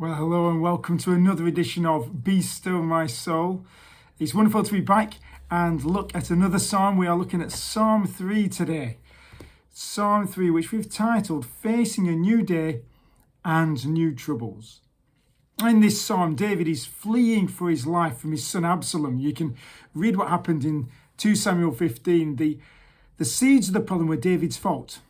Well, hello and welcome to another edition of Be Still My Soul. It's wonderful to be back and look at another psalm. We are looking at Psalm 3 today. Psalm 3, which we've titled Facing a New Day and New Troubles. In this psalm, David is fleeing for his life from his son Absalom. You can read what happened in 2 Samuel 15. The seeds of the problem were David's fault.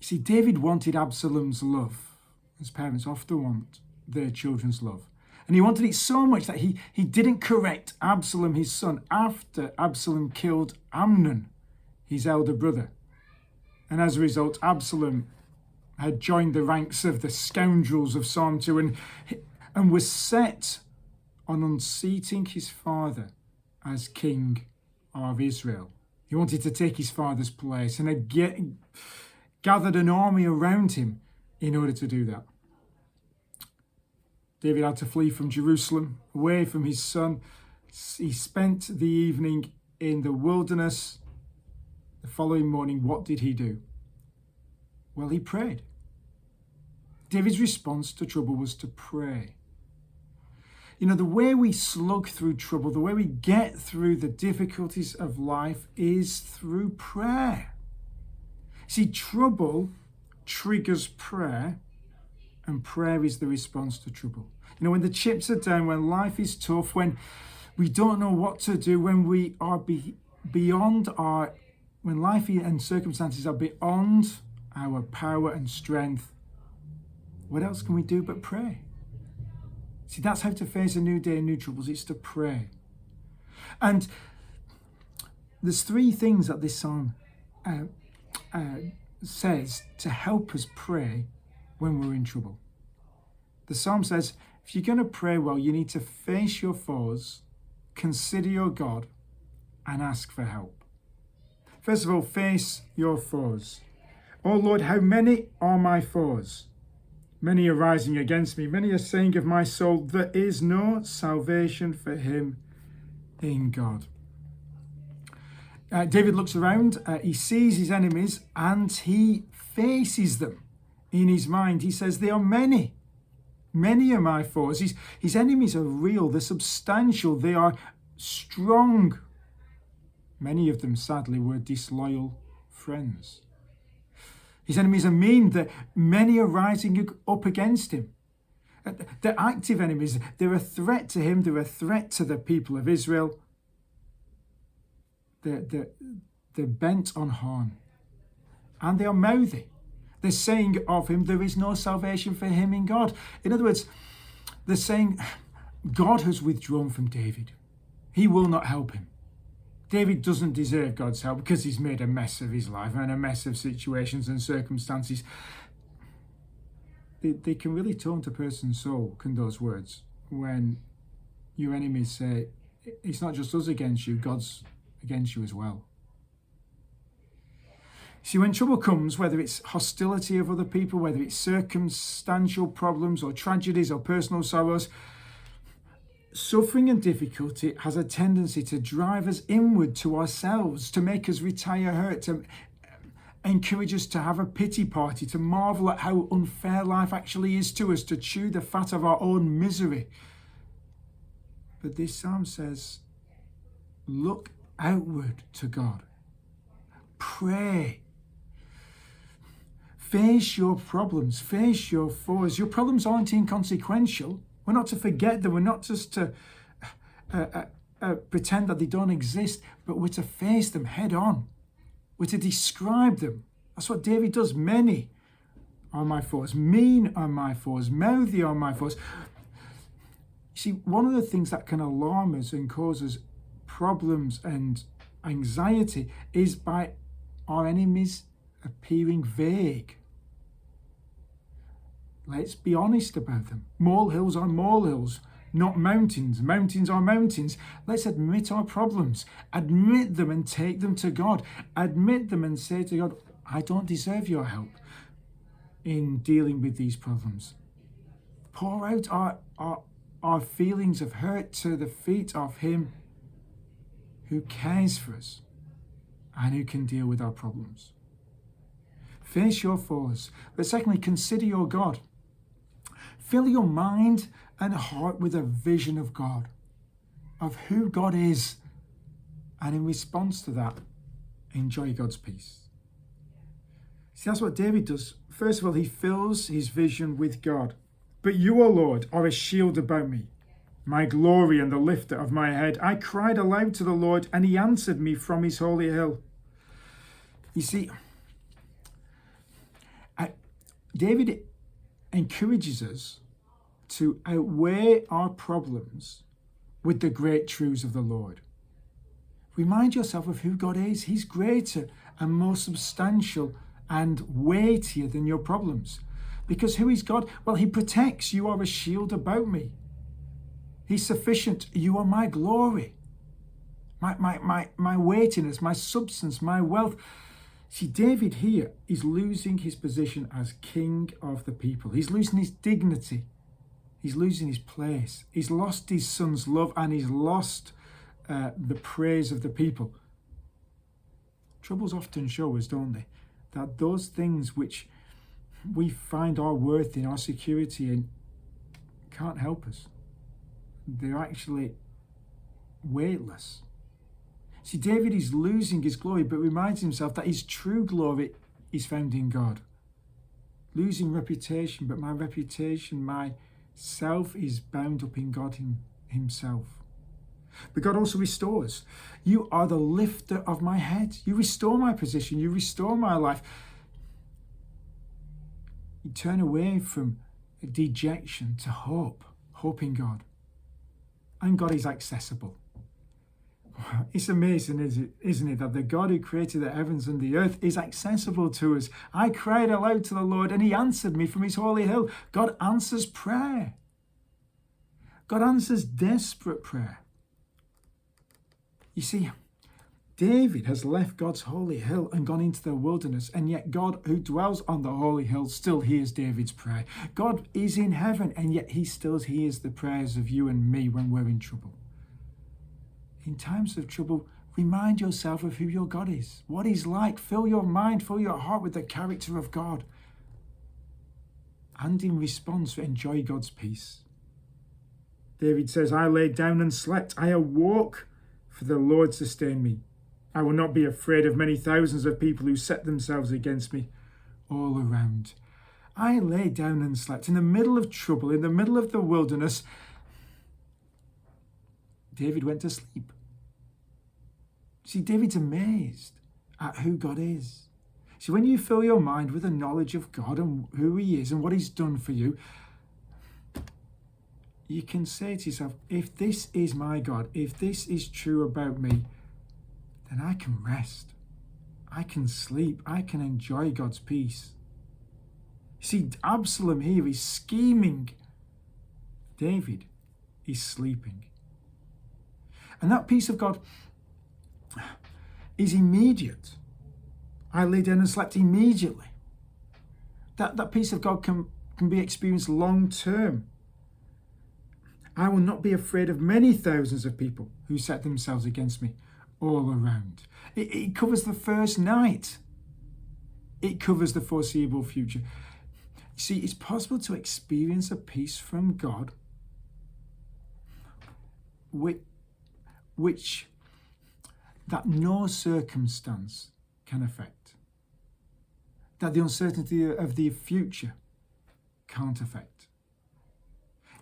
You see, David wanted Absalom's love, as parents often want their children's love. And he wanted it so much that he didn't correct Absalom, his son, after Absalom killed Amnon, his elder brother. And as a result, Absalom had joined the ranks of the scoundrels of Psalm 2 and was set on unseating his father as king of Israel. He wanted to take his father's place and had gathered an army around him in order to do that. David had to flee from Jerusalem, away from his son. He spent the evening in the wilderness. The following morning, what did he do? Well, he prayed. David's response to trouble was to pray. You know, the way we slug through trouble, the way we get through the difficulties of life is through prayer. See, trouble triggers prayer, and prayer is the response to trouble. You know, when the chips are down, when life is tough, when we don't know what to do, when we are when life and circumstances are beyond our power and strength, what else can we do but pray? See, that's how to face a new day and new troubles. It's to pray. And there's three things that this psalm says to help us pray when we're in trouble. The psalm says, if you're going to pray well, you need to face your foes, consider your God, and ask for help. First of all, face your foes. Oh Lord, how many are my foes? Many are rising against me. Many are saying of my soul, there is no salvation for him in God. David looks around, he sees his enemies, and he faces them in his mind. He says, they are many. Many are my foes. His enemies are real, they're substantial, they are strong. Many of them, sadly, were disloyal friends. His enemies are mean, that many are rising up against him. They're active enemies. They're a threat to him. They're a threat to the people of Israel. They're bent on harm. And they are mouthy. They're saying of him, there is no salvation for him in God. In other words, they're saying, God has withdrawn from David. He will not help him. David doesn't deserve God's help because he's made a mess of his life and a mess of situations and circumstances. They can really taunt a person's soul, can those words, when your enemies say, it's not just us against you, God's against you as well. See, when trouble comes, whether it's hostility of other people, whether it's circumstantial problems or tragedies or personal sorrows, suffering and difficulty has a tendency to drive us inward to ourselves, to make us retire hurt, to encourage us to have a pity party, to marvel at how unfair life actually is to us, to chew the fat of our own misery. But this psalm says, look outward to God. Pray. Face your problems, face your foes. Your problems aren't inconsequential. We're not to forget them. We're not just to pretend that they don't exist, but we're to face them head on. We're to describe them. That's what David does. Many are my foes. Mean are my foes. Mouthy are my foes. See, one of the things that can alarm us and cause us problems and anxiety is by our enemies appearing vague. Let's be honest about them. Molehills are molehills, not mountains. Mountains are mountains. Let's admit our problems. Admit them and take them to God. Admit them and say to God, I don't deserve your help in dealing with these problems. Pour out our feelings of hurt to the feet of him who cares for us and who can deal with our problems. Face your foes. But secondly, consider your God. Fill your mind and heart with a vision of God, of who God is. And in response to that, enjoy God's peace. See, that's what David does. First of all, he fills his vision with God. But you, O Lord, are a shield about me, my glory and the lifter of my head. I cried aloud to the Lord, and he answered me from his holy hill. You see, David encourages us to outweigh our problems with the great truths of the Lord. Remind yourself of who God is. He's greater and more substantial and weightier than your problems. Because who is God? Well, he protects. You are a shield about me. He's sufficient. You are my glory, my weightiness, my substance, my wealth. See, David here is losing his position as king of the people. He's losing his dignity. He's losing his place. He's lost his son's love, and he's lost the praise of the people. Troubles often show us, don't they, that those things which we find our worth in, our security in, can't help us. They're actually weightless. See, David is losing his glory, but reminds himself that his true glory is found in God. Losing reputation, but my reputation, my self is bound up in God himself. But God also restores. You are the lifter of my head. You restore my position. You restore my life. You turn away from dejection to hope in God. And God is accessible. It's amazing, isn't it, that the God who created the heavens and the earth is accessible to us. I cried aloud to the Lord, and he answered me from his holy hill. God answers prayer. God answers desperate prayer. You see, David has left God's holy hill and gone into the wilderness, and yet God, who dwells on the holy hill, still hears David's prayer. God is in heaven, and yet he still hears the prayers of you and me when we're in trouble. In times of trouble, remind yourself of who your God is, what he's like. Fill your mind, fill your heart with the character of God. And in response, enjoy God's peace. David says, I lay down and slept. I awoke, for the Lord sustained me. I will not be afraid of many thousands of people who set themselves against me all around. I lay down and slept. In the middle of trouble, in the middle of the wilderness, David went to sleep. See, David's amazed at who God is. See, when you fill your mind with a knowledge of God and who he is and what he's done for you, you can say to yourself, if this is my God, if this is true about me, then I can rest. I can sleep. I can enjoy God's peace. See, Absalom here is scheming. David is sleeping. And that peace of God is immediate. I lay down and slept immediately. That peace of God can be experienced long term. I will not be afraid of many thousands of people who set themselves against me all around. It covers the first night. It covers the foreseeable future. See, it's possible to experience a peace from God which that no circumstance can affect, that the uncertainty of the future can't affect.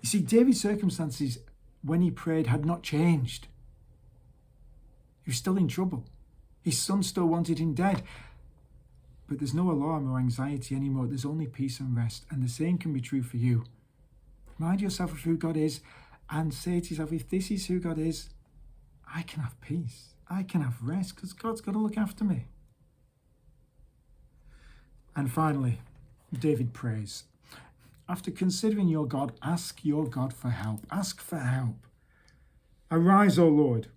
You see, David's circumstances when he prayed had not changed. He was still in trouble. His son still wanted him dead. But there's no alarm or anxiety anymore. There's only peace and rest. And the same can be true for you. Remind yourself of who God is and say to yourself, if this is who God is, I can have peace. I can have rest because God's got to look after me. And finally, David prays. After considering your God, ask your God for help. Ask for help. Arise, O Lord,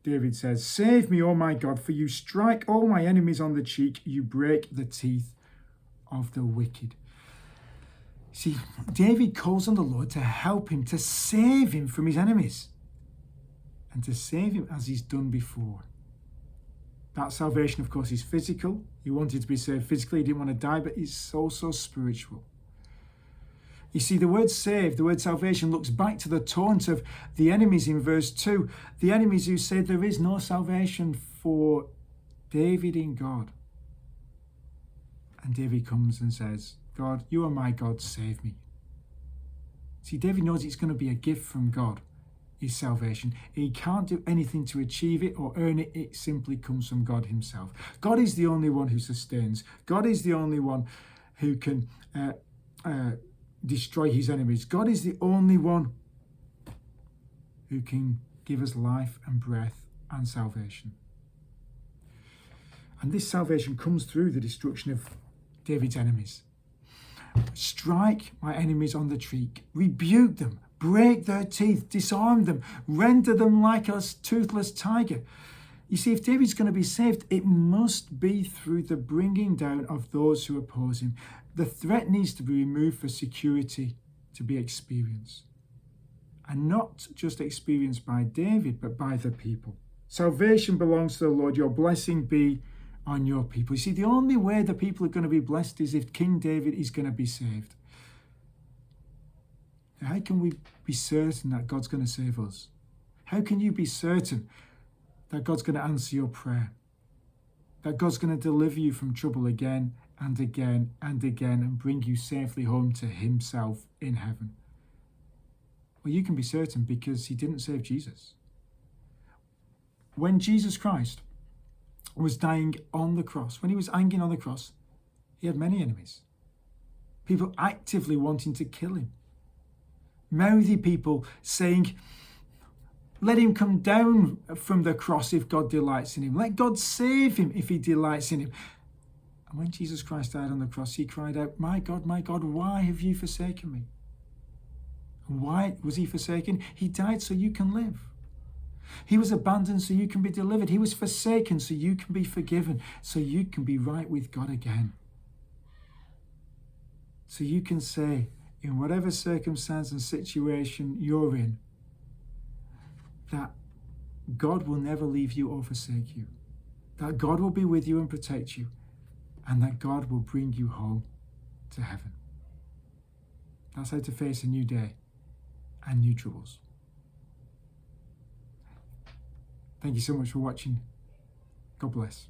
David says. Save me, O my God, for you strike all my enemies on the cheek. You break the teeth of the wicked. See, David calls on the Lord to help him, to save him from his enemies, and to save him as he's done before. That salvation, of course, is physical. He wanted to be saved physically. He didn't want to die, but it's also spiritual. You see, the word saved, the word salvation, looks back to the taunt of the enemies in verse 2. The enemies who said there is no salvation for David in God. And David comes and says, God, you are my God, save me. See, David knows it's going to be a gift from God, his salvation. He can't do anything to achieve it or earn it. It simply comes from God himself. God is the only one who sustains. God is the only one who can destroy his enemies. God is the only one who can give us life and breath and salvation. And this salvation comes through the destruction of David's enemies. Strike my enemies on the cheek, rebuke them, break their teeth, disarm them, render them like a toothless tiger. You see, if David's going to be saved, it must be through the bringing down of those who oppose him. The threat needs to be removed for security to be experienced. And not just experienced by David, but by the people. Salvation belongs to the Lord. Your blessing be on your people. You see, the only way the people are going to be blessed is if King David is going to be saved. How can we be certain that God's going to save us? How can you be certain that God's going to answer your prayer? That God's going to deliver you from trouble again and again and again and bring you safely home to himself in heaven? Well, you can be certain because he didn't save Jesus. When Jesus Christ was dying on the cross, when he was hanging on the cross, he had many enemies. People actively wanting to kill him. Mouthy people saying, let him come down from the cross if God delights in him. Let God save him if he delights in him. And when Jesus Christ died on the cross, he cried out, my God, why have you forsaken me? And why was he forsaken? He died so you can live. He was abandoned so you can be delivered. He was forsaken so you can be forgiven, so you can be right with God again. So you can say, in whatever circumstance and situation you're in, that God will never leave you or forsake you, that God will be with you and protect you, and that God will bring you home to heaven. That's how to face a new day and new troubles. Thank you so much for watching. God bless.